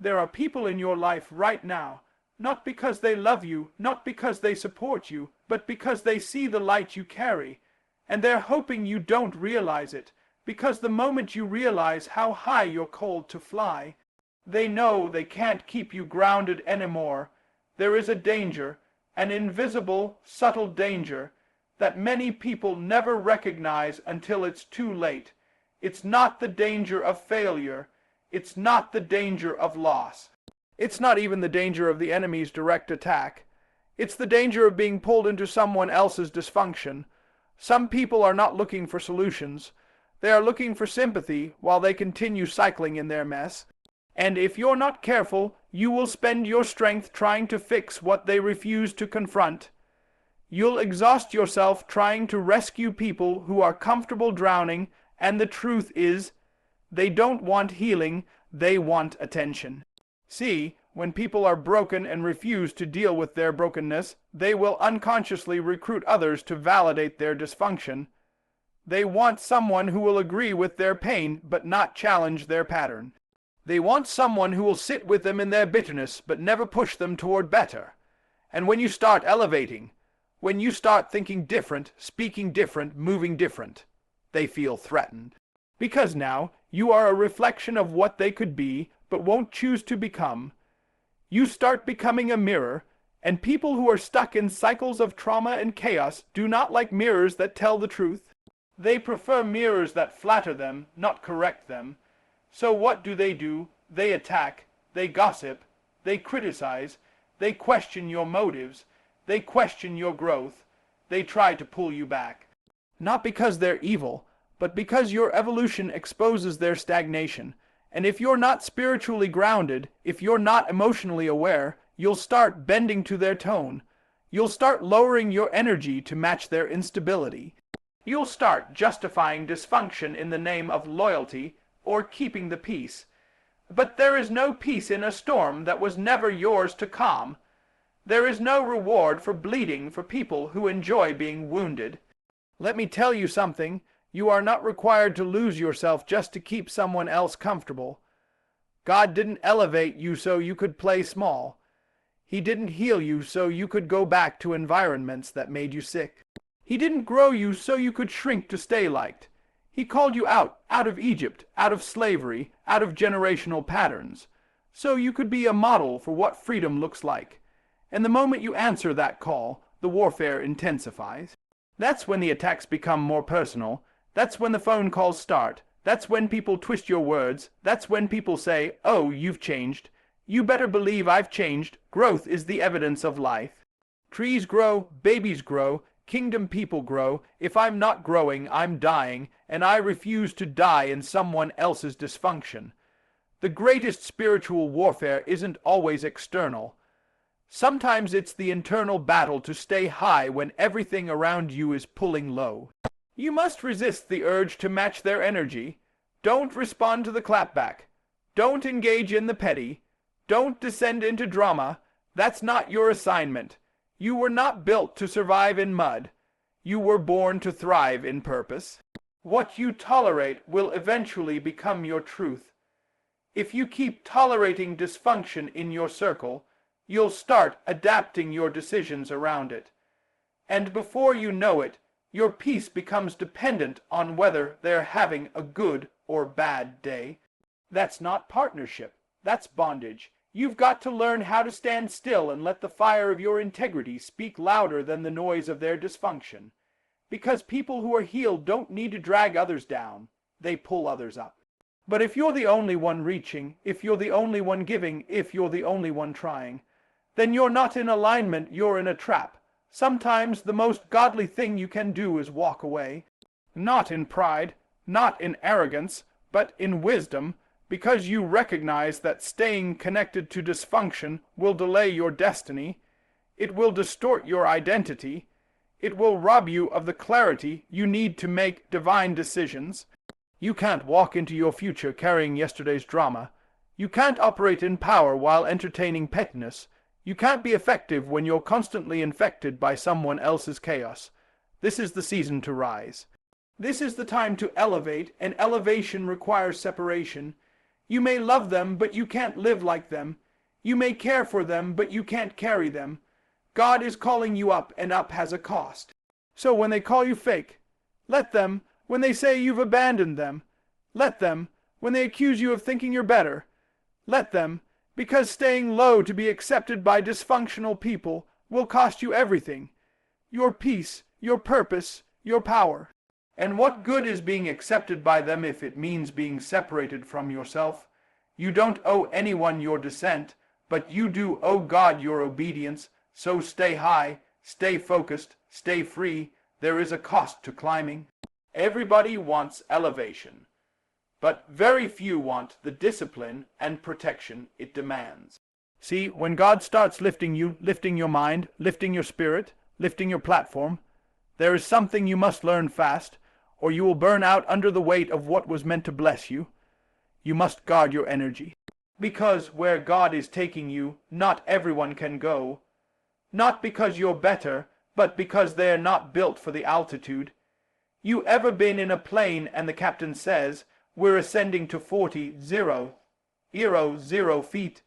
There are people in your life right now, not because they love you, not because they support you, but because they see the light you carry, and they're hoping you don't realize it, because the moment you realize how high you're called to fly, they know they can't keep you grounded anymore. There is a danger, an invisible, subtle danger, that many people never recognize until it's too late. It's not the danger of failure. It's not the danger of loss. It's not even the danger of the enemy's direct attack. It's the danger of being pulled into someone else's dysfunction. Some people are not looking for solutions. They are looking for sympathy while they continue cycling in their mess. And if you're not careful, you will spend your strength trying to fix what they refuse to confront. You'll exhaust yourself trying to rescue people who are comfortable drowning, and the truth is, they don't want healing, they want attention. See, when people are broken and refuse to deal with their brokenness, they will unconsciously recruit others to validate their dysfunction. They want someone who will agree with their pain but not challenge their pattern. They want someone who will sit with them in their bitterness but never push them toward better. And when you start elevating, when you start thinking different, speaking different, moving different, they feel threatened. Because now you are a reflection of what they could be but won't choose to become. You start becoming a mirror, and people who are stuck in cycles of trauma and chaos do not like mirrors that tell the truth. They prefer mirrors that flatter them, not correct them. So what do? They attack, they gossip, they criticize, they question your motives, they question your growth, they try to pull you back. Not because they're evil, but because your evolution exposes their stagnation. And if you're not spiritually grounded, if you're not emotionally aware, you'll start bending to their tone. You'll start lowering your energy to match their instability. You'll start justifying dysfunction in the name of loyalty or keeping the peace. But there is no peace in a storm that was never yours to calm. There is no reward for bleeding for people who enjoy being wounded. Let me tell you something. You are not required to lose yourself just to keep someone else comfortable. God didn't elevate you so you could play small. He didn't heal you so you could go back to environments that made you sick. He didn't grow you so you could shrink to stay liked. He called you out of Egypt, out of slavery, out of generational patterns, so you could be a model for what freedom looks like. And the moment you answer that call, the warfare intensifies. That's when the attacks become more personal. That's when the phone calls start. That's when people twist your words. That's when people say, "Oh, you've changed." You better believe I've changed. Growth is the evidence of life. Trees grow, babies grow, kingdom people grow. If I'm not growing, I'm dying, and I refuse to die in someone else's dysfunction. The greatest spiritual warfare isn't always external. Sometimes it's the internal battle to stay high when everything around you is pulling low. You must resist the urge to match their energy. Don't respond to the clapback. Don't engage in the petty. Don't descend into drama. That's not your assignment. You were not built to survive in mud. You were born to thrive in purpose. What you tolerate will eventually become your truth. If you keep tolerating dysfunction in your circle, you'll start adapting your decisions around it. And before you know it, your peace becomes dependent on whether they're having a good or bad day. That's not partnership. That's bondage. You've got to learn how to stand still and let the fire of your integrity speak louder than the noise of their dysfunction. Because people who are healed don't need to drag others down. They pull others up. But if you're the only one reaching, if you're the only one giving, if you're the only one trying, then you're not in alignment, you're in a trap. Sometimes the most godly thing you can do is walk away. Not in pride, not in arrogance, but in wisdom, because you recognize that staying connected to dysfunction will delay your destiny. It will distort your identity. It will rob you of the clarity you need to make divine decisions. You can't walk into your future carrying yesterday's drama. You can't operate in power while entertaining pettiness. You can't be effective when you're constantly infected by someone else's chaos. This is the season to rise. This is the time to elevate, and elevation requires separation. You may love them, but you can't live like them. You may care for them, but you can't carry them. God is calling you up, and up has a cost. So when they call you fake, let them. When they say you've abandoned them, let them. When they accuse you of thinking you're better, let them. Because staying low to be accepted by dysfunctional people will cost you everything. Your peace, your purpose, your power. And what good is being accepted by them if it means being separated from yourself? You don't owe anyone your dissent, but you do owe God your obedience. So stay high, stay focused, stay free. There is a cost to climbing. Everybody wants elevation, but very few want the discipline and protection it demands. See, when God starts lifting you, lifting your mind, lifting your spirit, lifting your platform, there is something you must learn fast, or you will burn out under the weight of what was meant to bless you. You must guard your energy. Because where God is taking you, not everyone can go. Not because you're better, but because they're not built for the altitude. You ever been in a plane and the captain says, "We're ascending to 0 feet."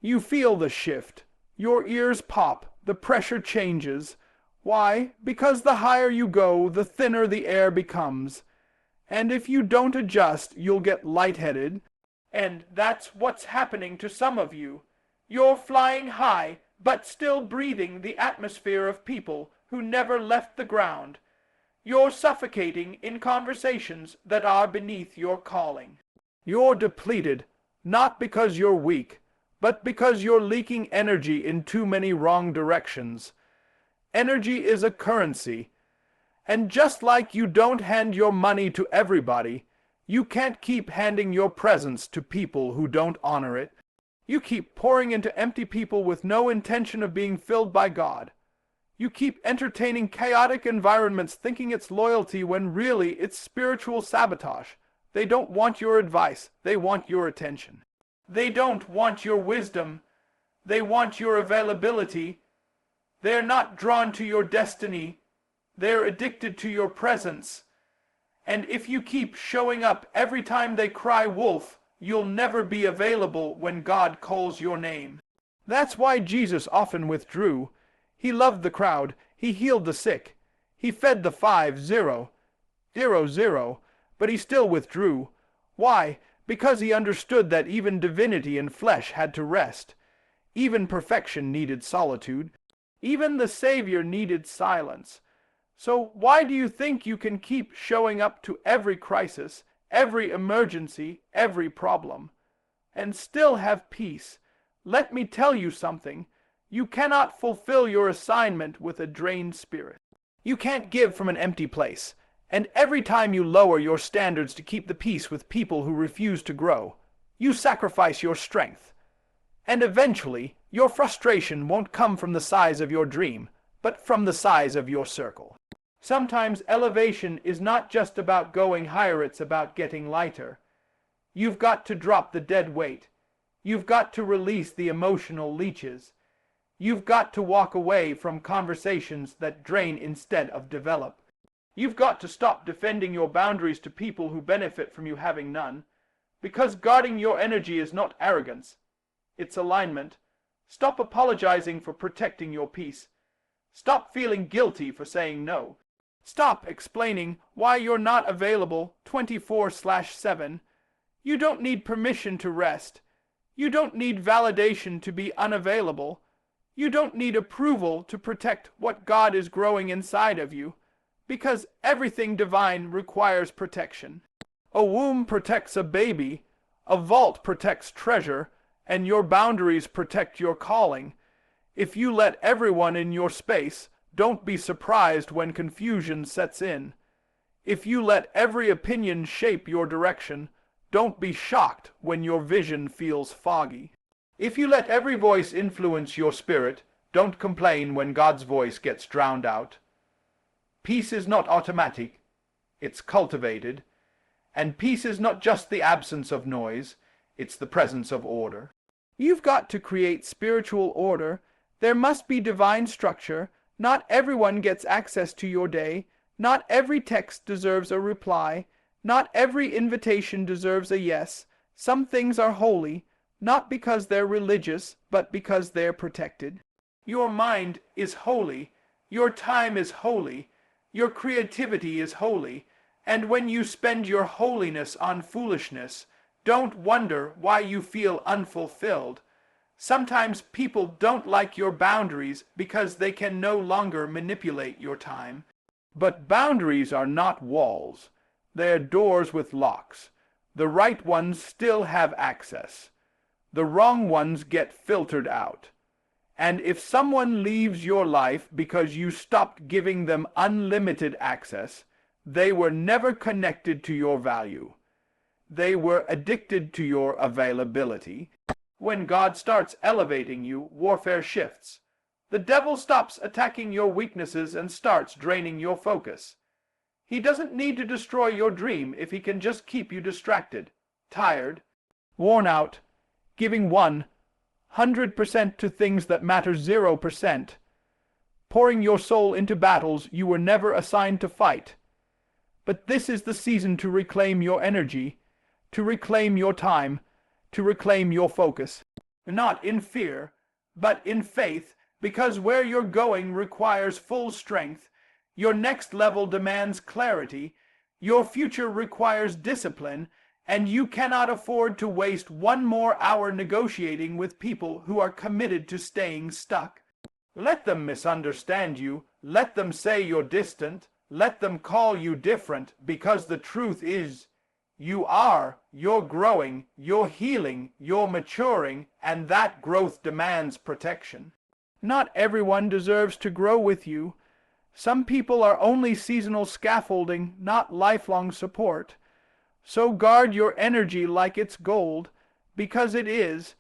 You feel the shift. Your ears pop. The pressure changes. Why? Because the higher you go, the thinner the air becomes. And if you don't adjust, you'll get lightheaded. And that's what's happening to some of you. You're flying high, but still breathing the atmosphere of people who never left the ground. You're suffocating in conversations that are beneath your calling. You're depleted, not because you're weak, but because you're leaking energy in too many wrong directions. Energy is a currency. And just like you don't hand your money to everybody, you can't keep handing your presence to people who don't honor it. You keep pouring into empty people with no intention of being filled by God. You keep entertaining chaotic environments thinking it's loyalty when really it's spiritual sabotage. They don't want your advice. They want your attention. They don't want your wisdom. They want your availability. They're not drawn to your destiny. They're addicted to your presence. And if you keep showing up every time they cry wolf, you'll never be available when God calls your name. That's why Jesus often withdrew. He loved the crowd. He healed the sick. He fed the 5-0, but he still withdrew. Why? Because he understood that even divinity and flesh had to rest. Even perfection needed solitude. Even the Savior needed silence. So why do you think you can keep showing up to every crisis, every emergency, every problem, and still have peace? Let me tell you something. You cannot fulfill your assignment with a drained spirit. You can't give from an empty place. And every time you lower your standards to keep the peace with people who refuse to grow, you sacrifice your strength. And eventually, your frustration won't come from the size of your dream, but from the size of your circle. Sometimes elevation is not just about going higher, it's about getting lighter. You've got to drop the dead weight. You've got to release the emotional leeches. You've got to walk away from conversations that drain instead of develop. You've got to stop defending your boundaries to people who benefit from you having none, because guarding your energy is not arrogance. It's alignment. Stop apologizing for protecting your peace. Stop feeling guilty for saying no. Stop explaining why you're not available 24/7. You don't need permission to rest. You don't need validation to be unavailable. You don't need approval to protect what God is growing inside of you, because everything divine requires protection. A womb protects a baby, a vault protects treasure, and your boundaries protect your calling. If you let everyone in your space, don't be surprised when confusion sets in. If you let every opinion shape your direction, don't be shocked when your vision feels foggy. If you let every voice influence your spirit, don't complain when God's voice gets drowned out. Peace is not automatic, it's cultivated. And peace is not just the absence of noise, it's the presence of order. You've got to create spiritual order. There must be divine structure. Not everyone gets access to your day. Not every text deserves a reply. Not every invitation deserves a yes. Some things are holy, not because they're religious, but because they're protected. Your mind is holy, your time is holy, your creativity is holy, and when you spend your holiness on foolishness, don't wonder why you feel unfulfilled. Sometimes people don't like your boundaries because they can no longer manipulate your time. But boundaries are not walls. They're doors with locks. The right ones still have access. The wrong ones get filtered out. And if someone leaves your life because you stopped giving them unlimited access, they were never connected to your value. They were addicted to your availability. When God starts elevating you, warfare shifts. The devil stops attacking your weaknesses and starts draining your focus. He doesn't need to destroy your dream if he can just keep you distracted, tired, worn out, giving 100% to things that matter 0%, pouring your soul into battles you were never assigned to fight. But this is the season to reclaim your energy, to reclaim your time, to reclaim your focus. Not in fear, but in faith, because where you're going requires full strength, your next level demands clarity, your future requires discipline, and you cannot afford to waste one more hour negotiating with people who are committed to staying stuck. Let them misunderstand you, let them say you're distant, let them call you different, because the truth is, you're growing, you're healing, you're maturing, and that growth demands protection. Not everyone deserves to grow with you. Some people are only seasonal scaffolding, not lifelong support. So guard your energy like it's gold, because it is.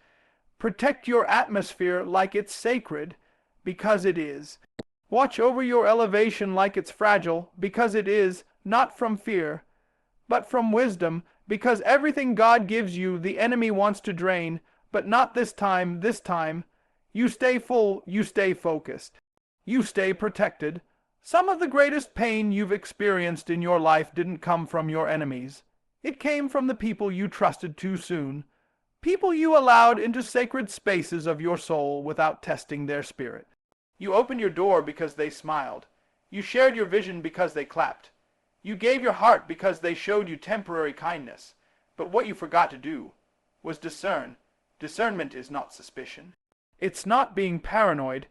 Protect your atmosphere like it's sacred, because it is. Watch over your elevation like it's fragile, because it is, not from fear, but from wisdom, because everything God gives you the enemy wants to drain, but not this time, this time. You stay full, you stay focused. You stay protected. Some of the greatest pain you've experienced in your life didn't come from your enemies. It came from the people you trusted too soon, people you allowed into sacred spaces of your soul without testing their spirit. You opened your door because they smiled. You shared your vision because they clapped. You gave your heart because they showed you temporary kindness. But what you forgot to do was discern. Discernment is not suspicion. It's not being paranoid.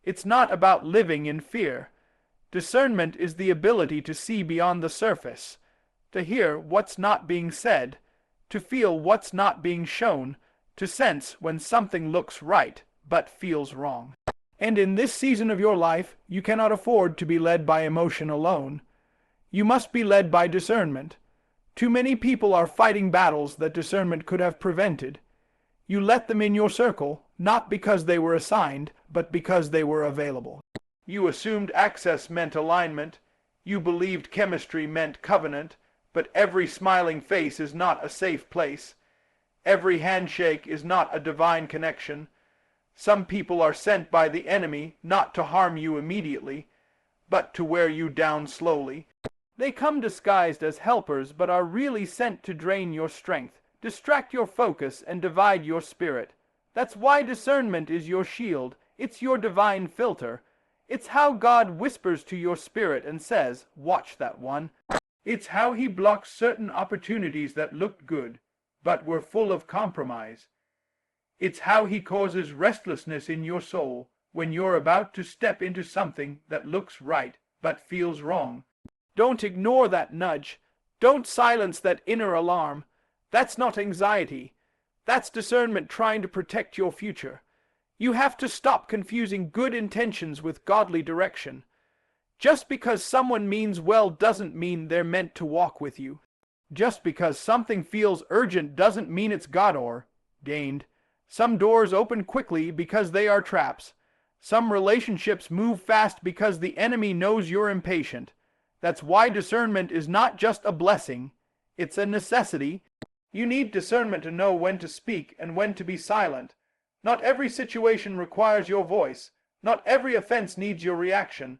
It's not about living in fear. Discernment is the ability to see beyond the surface, to hear what's not being said, to feel what's not being shown, to sense when something looks right but feels wrong. And in this season of your life, you cannot afford to be led by emotion alone. You must be led by discernment. Too many people are fighting battles that discernment could have prevented. You let them in your circle, not because they were assigned, but because they were available. You assumed access meant alignment. You believed chemistry meant covenant, but every smiling face is not a safe place. Every handshake is not a divine connection. Some people are sent by the enemy not to harm you immediately, but to wear you down slowly. They come disguised as helpers, but are really sent to drain your strength, distract your focus, and divide your spirit. That's why discernment is your shield. It's your divine filter. It's how God whispers to your spirit and says, "Watch that one." It's how he blocks certain opportunities that looked good, but were full of compromise. It's how he causes restlessness in your soul when you're about to step into something that looks right, but feels wrong. Don't ignore that nudge. Don't silence that inner alarm. That's not anxiety. That's discernment trying to protect your future. You have to stop confusing good intentions with godly direction. Just because someone means well doesn't mean they're meant to walk with you. Just because something feels urgent doesn't mean it's God-ordained. Some doors open quickly because they are traps. Some relationships move fast because the enemy knows you're impatient. That's why discernment is not just a blessing, it's a necessity. You need discernment to know when to speak and when to be silent. Not every situation requires your voice. Not every offense needs your reaction.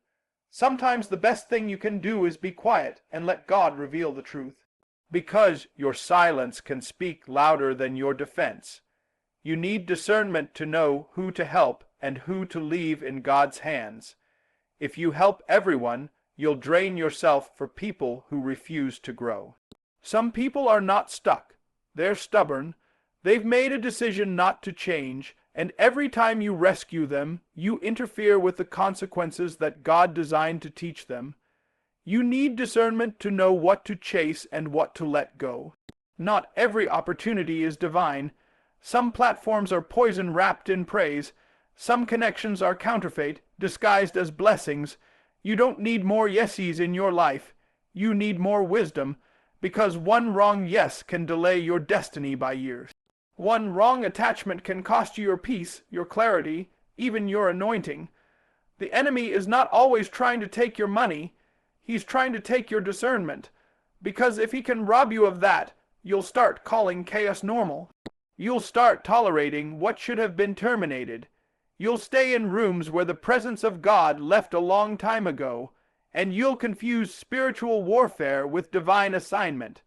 Sometimes the best thing you can do is be quiet and let God reveal the truth. because your silence can speak louder than your defense. You need discernment to know who to help and who to leave in God's hands. If you help everyone, you'll drain yourself for people who refuse to grow. Some people are not stuck. They're stubborn. They've made a decision not to change, and every time you rescue them, you interfere with the consequences that God designed to teach them. You need discernment to know what to chase and what to let go. Not every opportunity is divine. Some platforms are poison wrapped in praise. Some connections are counterfeit, disguised as blessings. You don't need more yesies in your life. You need more wisdom, because one wrong yes can delay your destiny by years. One wrong attachment can cost you your peace, your clarity, even your anointing. The enemy is not always trying to take your money. He's trying to take your discernment, because if he can rob you of that, you'll start calling chaos normal. You'll start tolerating what should have been terminated. You'll stay in rooms where the presence of God left a long time ago, and you'll confuse spiritual warfare with divine assignment.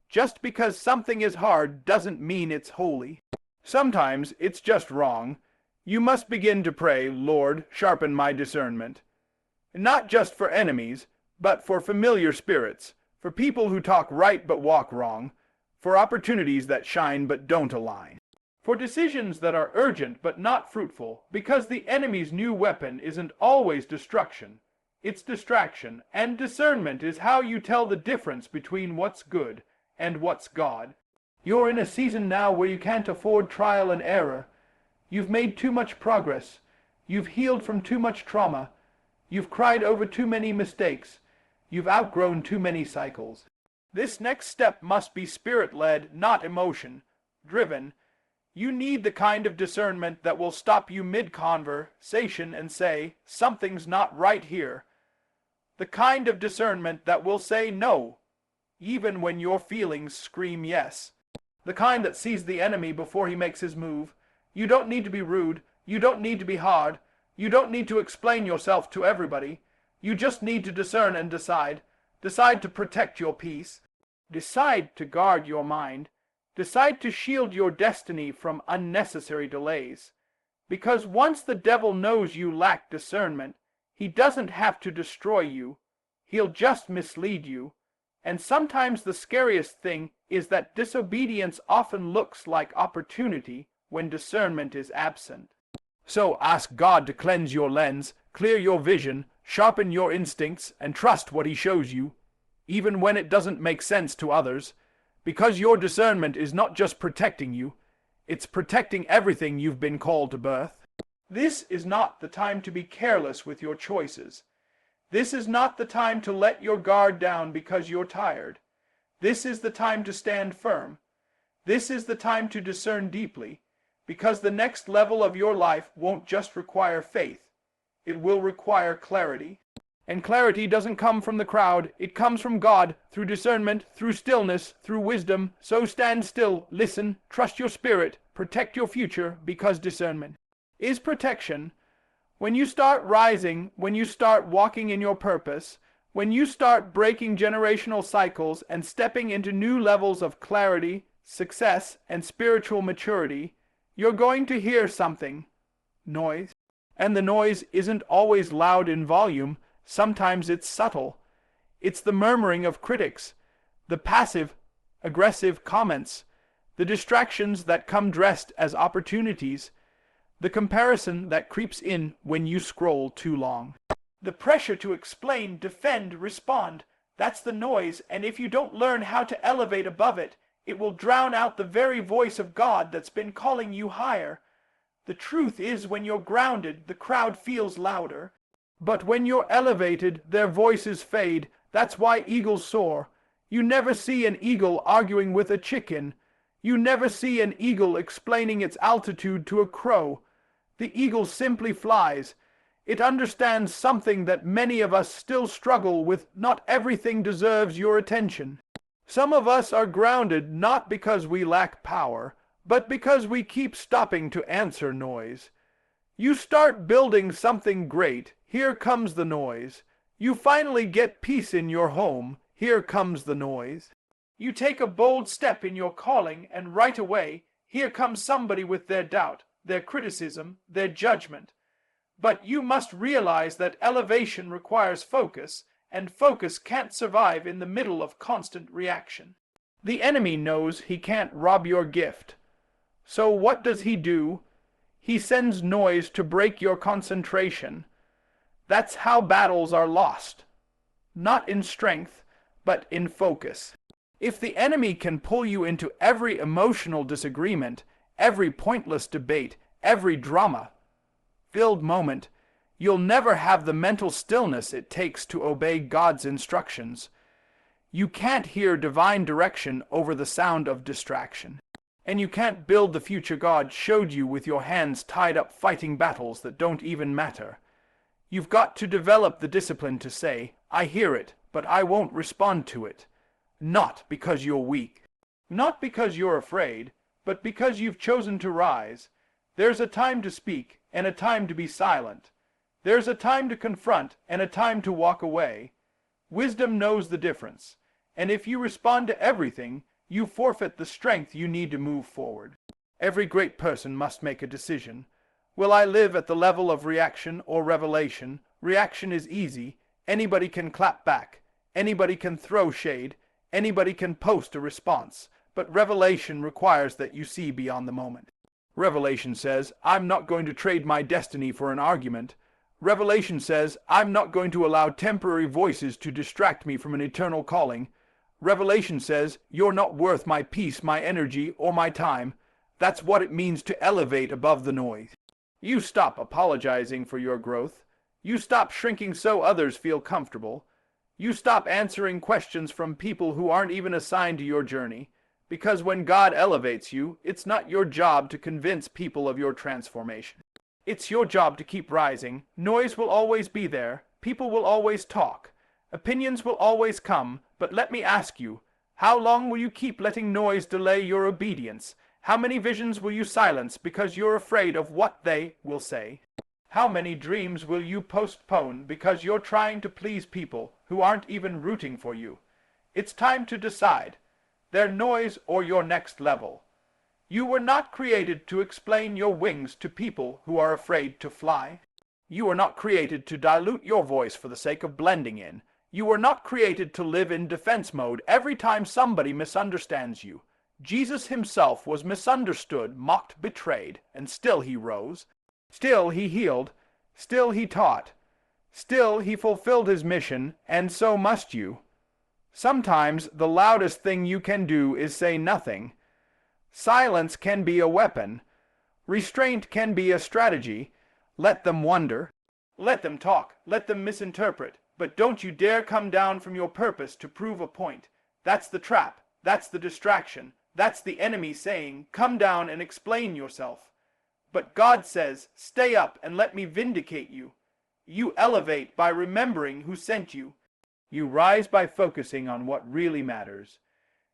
Just because something is hard doesn't mean it's holy. Sometimes it's just wrong. You must begin to pray, Lord, sharpen my discernment. Not just for enemies, but for familiar spirits, for people who talk right but walk wrong, for opportunities that shine but don't align, for decisions that are urgent but not fruitful, because the enemy's new weapon isn't always destruction, it's distraction, and discernment is how you tell the difference between what's good and what's God. You're in a season now where you can't afford trial and error. You've made too much progress. You've healed from too much trauma. You've cried over too many mistakes. You've outgrown too many cycles. This next step must be spirit-led, not emotion-driven. You need the kind of discernment that will stop you mid-conversation and say, something's not right here. The kind of discernment that will say no, even when your feelings scream yes. The kind that sees the enemy before he makes his move. You don't need to be rude. You don't need to be hard. You don't need to explain yourself to everybody. You just need to discern and decide. Decide to protect your peace. Decide to guard your mind. Decide to shield your destiny from unnecessary delays. Because once the devil knows you lack discernment, he doesn't have to destroy you. He'll just mislead you. And sometimes the scariest thing is that disobedience often looks like opportunity when discernment is absent. So ask God to cleanse your lens, clear your vision, sharpen your instincts, and trust what he shows you, even when it doesn't make sense to others, because your discernment is not just protecting you, it's protecting everything you've been called to birth. This is not the time to be careless with your choices. This is not the time to let your guard down because you're tired. This is the time to stand firm. This is the time to discern deeply, because the next level of your life won't just require faith. It will require clarity. And clarity doesn't come from the crowd. It comes from God, through discernment, through stillness, through wisdom. So stand still, listen, trust your spirit, protect your future, because discernment is protection. When you start rising, when you start walking in your purpose, when you start breaking generational cycles and stepping into new levels of clarity, success, and spiritual maturity, you're going to hear something. Noise. And the noise isn't always loud in volume. Sometimes it's subtle. It's the murmuring of critics, the passive, aggressive comments, the distractions that come dressed as opportunities, the comparison that creeps in when you scroll too long. The pressure to explain, defend, respond, that's the noise, and if you don't learn how to elevate above it, it will drown out the very voice of God that's been calling you higher. The truth is, when you're grounded, the crowd feels louder. But when you're elevated, their voices fade. That's why eagles soar. You never see an eagle arguing with a chicken. You never see an eagle explaining its altitude to a crow. The eagle simply flies. It understands something that many of us still struggle with. Not everything deserves your attention. Some of us are grounded not because we lack power, but because we keep stopping to answer noise. You start building something great, here comes the noise. You finally get peace in your home, here comes the noise. You take a bold step in your calling, and right away, here comes somebody with their doubt, their criticism, their judgment. But you must realize that elevation requires focus, and focus can't survive in the middle of constant reaction. The enemy knows he can't rob your gift. So what does he do? He sends noise to break your concentration. That's how battles are lost. Not in strength, but in focus. If the enemy can pull you into every emotional disagreement, every pointless debate, every drama-filled moment, you'll never have the mental stillness it takes to obey God's instructions. You can't hear divine direction over the sound of distraction. And you can't build the future God showed you with your hands tied up fighting battles that don't even matter. You've got to develop the discipline to say, I hear it, but I won't respond to it. Not because you're weak. Not because you're afraid, but because you've chosen to rise. There's a time to speak and a time to be silent. There's a time to confront and a time to walk away. Wisdom knows the difference, and if you respond to everything, you forfeit the strength you need to move forward. Every great person must make a decision. Will I live at the level of reaction or revelation? Reaction is easy. Anybody can clap back. Anybody can throw shade. Anybody can post a response. But revelation requires that you see beyond the moment. Revelation says, I'm not going to trade my destiny for an argument. Revelation says, I'm not going to allow temporary voices to distract me from an eternal calling. Revelation says, you're not worth my peace, my energy, or my time. That's what it means to elevate above the noise. You stop apologizing for your growth. You stop shrinking so others feel comfortable. You stop answering questions from people who aren't even assigned to your journey. Because when God elevates you, it's not your job to convince people of your transformation. It's your job to keep rising. Noise will always be there. People will always talk. Opinions will always come. But let me ask you, how long will you keep letting noise delay your obedience? How many visions will you silence because you're afraid of what they will say? How many dreams will you postpone because you're trying to please people who aren't even rooting for you? It's time to decide. Their noise or your next level. You were not created to explain your wings to people who are afraid to fly. You were not created to dilute your voice for the sake of blending in. You were not created to live in defense mode every time somebody misunderstands you. Jesus himself was misunderstood, mocked, betrayed, and still he rose. Still he healed. Still he taught. Still he fulfilled his mission, and so must you. Sometimes the loudest thing you can do is say nothing. Silence can be a weapon. Restraint can be a strategy. Let them wonder. Let them talk. Let them misinterpret. But don't you dare come down from your purpose to prove a point. That's the trap. That's the distraction. That's the enemy saying, come down and explain yourself. But God says, stay up and let me vindicate you. You elevate by remembering who sent you. You rise by focusing on what really matters.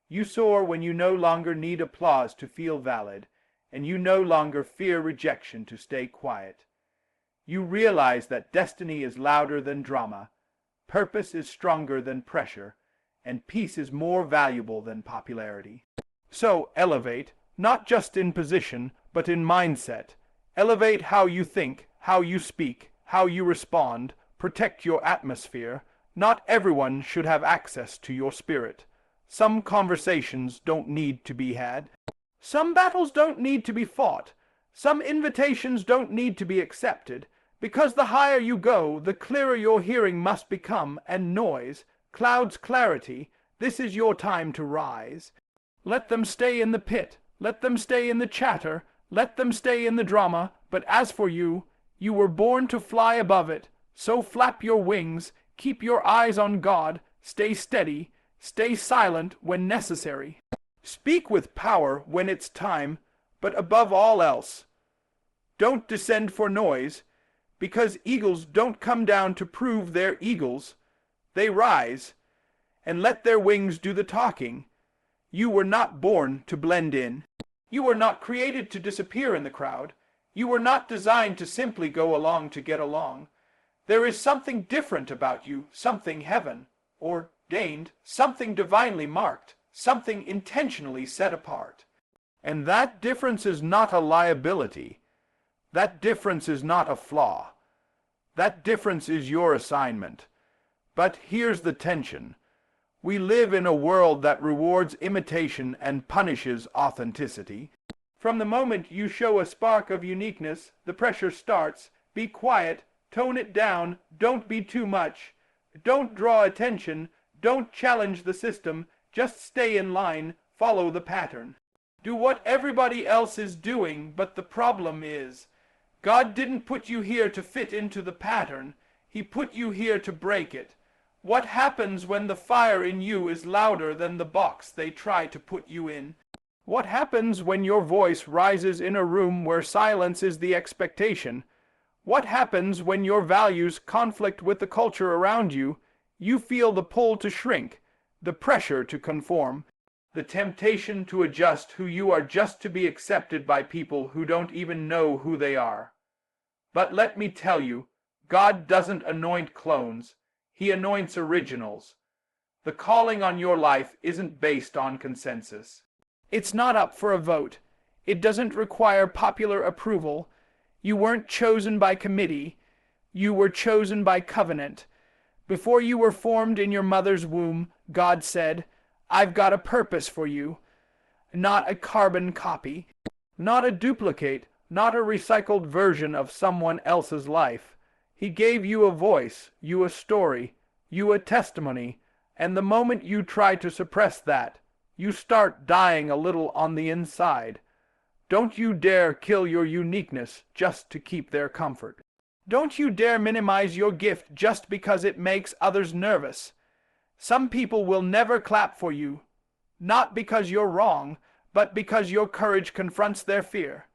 You soar when you no longer need applause to feel valid, and you no longer fear rejection to stay quiet. You realize that destiny is louder than drama, purpose is stronger than pressure, and peace is more valuable than popularity. So elevate, not just in position, but in mindset. Elevate how you think, how you speak, how you respond. Protect your atmosphere. Not everyone should have access to your spirit. Some conversations don't need to be had. Some battles don't need to be fought. Some invitations don't need to be accepted. Because the higher you go, the clearer your hearing must become, and noise clouds clarity. This is your time to rise. Let them stay in the pit. Let them stay in the chatter. Let them stay in the drama. But as for you, you were born to fly above it. So flap your wings. Keep your eyes on God. Stay steady. Stay silent when necessary. Speak with power when it's time. But above all else, don't descend for noise. Because eagles don't come down to prove they're eagles. They rise, and let their wings do the talking. You were not born to blend in. You were not created to disappear in the crowd. You were not designed to simply go along to get along. There is something different about you, something heaven ordained, something divinely marked, something intentionally set apart. And that difference is not a liability. That difference is not a flaw. That difference is your assignment. But here's the tension. We live in a world that rewards imitation and punishes authenticity. From the moment you show a spark of uniqueness, the pressure starts. Be quiet, tone it down, don't be too much. Don't draw attention, don't challenge the system, just stay in line, follow the pattern. Do what everybody else is doing, but the problem is, God didn't put you here to fit into the pattern. He put you here to break it. What happens when the fire in you is louder than the box they try to put you in? What happens when your voice rises in a room where silence is the expectation? What happens when your values conflict with the culture around you? You feel the pull to shrink, the pressure to conform, the temptation to adjust who you are just to be accepted by people who don't even know who they are. But let me tell you, God doesn't anoint clones. He anoints originals. The calling on your life isn't based on consensus. It's not up for a vote. It doesn't require popular approval. You weren't chosen by committee. You were chosen by covenant. Before you were formed in your mother's womb, God said, I've got a purpose for you. Not a carbon copy. Not a duplicate. Not a recycled version of someone else's life. He gave you a voice, you a story, you a testimony, and the moment you try to suppress that, you start dying a little on the inside. Don't you dare kill your uniqueness just to keep their comfort. Don't you dare minimize your gift just because it makes others nervous. Some people will never clap for you, not because you're wrong, but because your courage confronts their fear.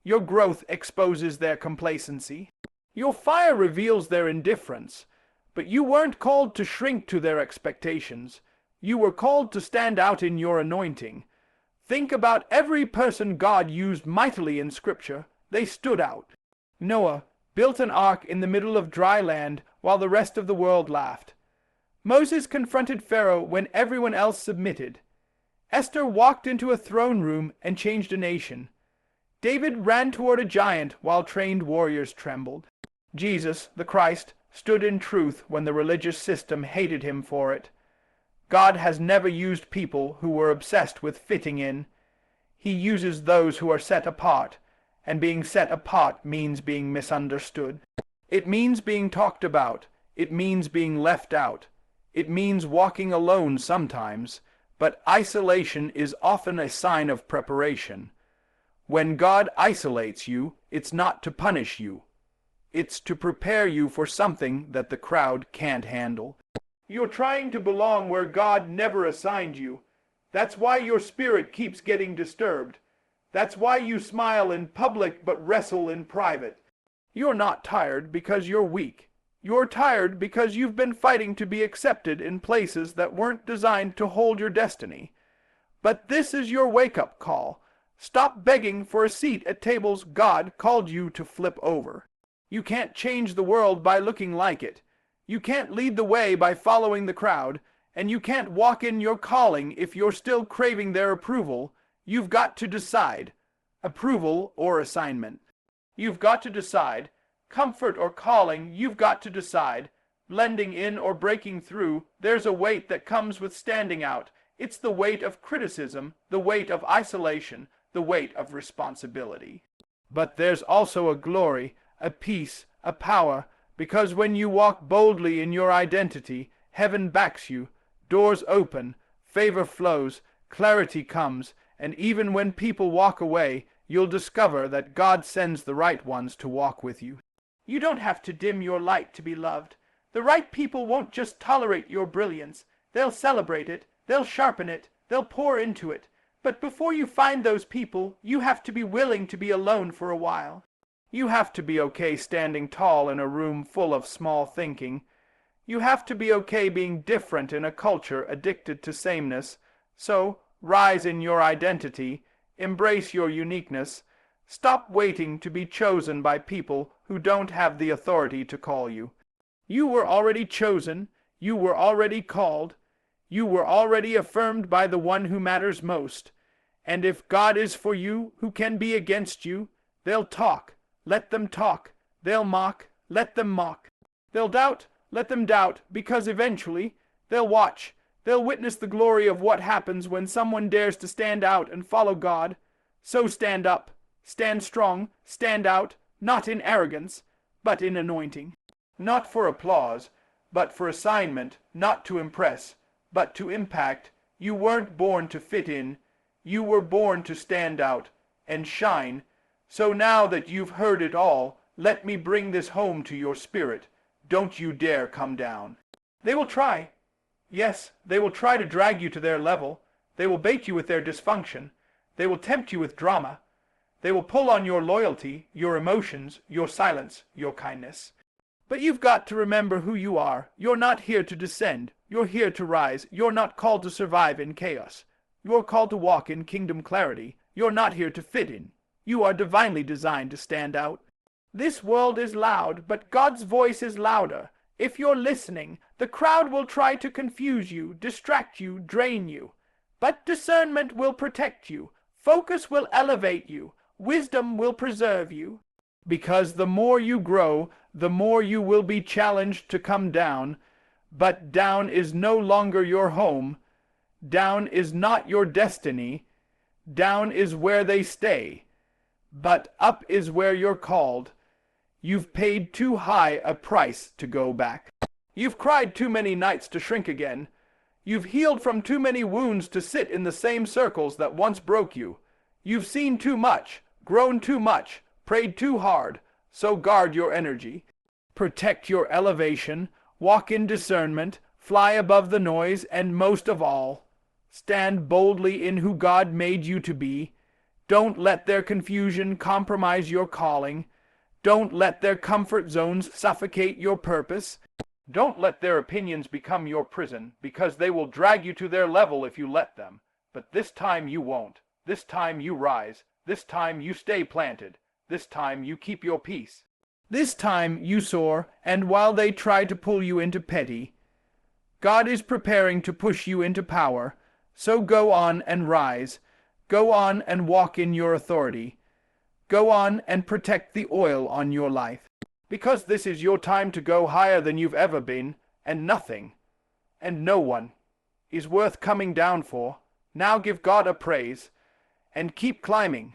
Your growth exposes their complacency. Your fire reveals their indifference. But you weren't called to shrink to their expectations. You were called to stand out in your anointing. Think about every person God used mightily in Scripture. They stood out. Noah built an ark in the middle of dry land while the rest of the world laughed. Moses confronted Pharaoh when everyone else submitted. Esther walked into a throne room and changed a nation. David ran toward a giant while trained warriors trembled. Jesus, the Christ, stood in truth when the religious system hated him for it. God has never used people who were obsessed with fitting in. He uses those who are set apart, and being set apart means being misunderstood. It means being talked about. It means being left out. It means walking alone sometimes, but isolation is often a sign of preparation. When God isolates you, it's not to punish you. It's to prepare you for something that the crowd can't handle. You're trying to belong where God never assigned you. That's why your spirit keeps getting disturbed. That's why you smile in public but wrestle in private. You're not tired because you're weak. You're tired because you've been fighting to be accepted in places that weren't designed to hold your destiny. But this is your wake-up call. Stop begging for a seat at tables God called you to flip over. You can't change the world by looking like it. You can't lead the way by following the crowd, and you can't walk in your calling if you're still craving their approval. You've got to decide, approval or assignment. You've got to decide, comfort or calling, you've got to decide, blending in or breaking through. There's a weight that comes with standing out. It's the weight of criticism, the weight of isolation, the weight of responsibility. But there's also a glory, a peace, a power, because when you walk boldly in your identity, heaven backs you, doors open, favor flows, clarity comes, and even when people walk away, you'll discover that God sends the right ones to walk with you. You don't have to dim your light to be loved. The right people won't just tolerate your brilliance. They'll celebrate it, they'll sharpen it, they'll pour into it. But before you find those people, you have to be willing to be alone for a while. You have to be okay standing tall in a room full of small thinking. You have to be okay being different in a culture addicted to sameness. So, rise in your identity, embrace your uniqueness. Stop waiting to be chosen by people who don't have the authority to call you. You were already chosen. You were already called. You were already affirmed by the one who matters most. And if God is for you, who can be against you? They'll talk. Let them talk. They'll mock. Let them mock. They'll doubt. Let them doubt, because eventually they'll watch. They'll witness the glory of what happens when someone dares to stand out and follow God. So stand up. Stand strong. Stand out, not in arrogance, but in anointing. Not for applause, but for assignment, not to impress, but to impact. You weren't born to fit in. You were born to stand out and shine. So now that you've heard it all, let me bring this home to your spirit. Don't you dare come down. They will try. Yes, they will try to drag you to their level. They will bait you with their dysfunction. They will tempt you with drama. They will pull on your loyalty, your emotions, your silence, your kindness. But you've got to remember who you are. You're not here to descend. You're here to rise. You're not called to survive in chaos. You're called to walk in kingdom clarity. You're not here to fit in. You are divinely designed to stand out. This world is loud, but God's voice is louder. If you're listening, the crowd will try to confuse you, distract you, drain you. But discernment will protect you. Focus will elevate you. Wisdom will preserve you. Because the more you grow, the more you will be challenged to come down. But down is no longer your home. Down is not your destiny. Down is where they stay. But up is where you're called. You've paid too high a price to go back. You've cried too many nights to shrink again. You've healed from too many wounds to sit in the same circles that once broke you. You've seen too much, grown too much, prayed too hard, so guard your energy. Protect your elevation, walk in discernment, fly above the noise, and most of all, stand boldly in who God made you to be. Don't let their confusion compromise your calling. Don't let their comfort zones suffocate your purpose. Don't let their opinions become your prison, because they will drag you to their level if you let them. But this time you won't. This time you rise. This time you stay planted. This time you keep your peace. This time you soar, and while they try to pull you into petty, God is preparing to push you into power. So go on and rise. Go on and walk in your authority. Go on and protect the oil on your life. Because this is your time to go higher than you've ever been, and nothing, and no one, is worth coming down for. Now give God a praise, and keep climbing.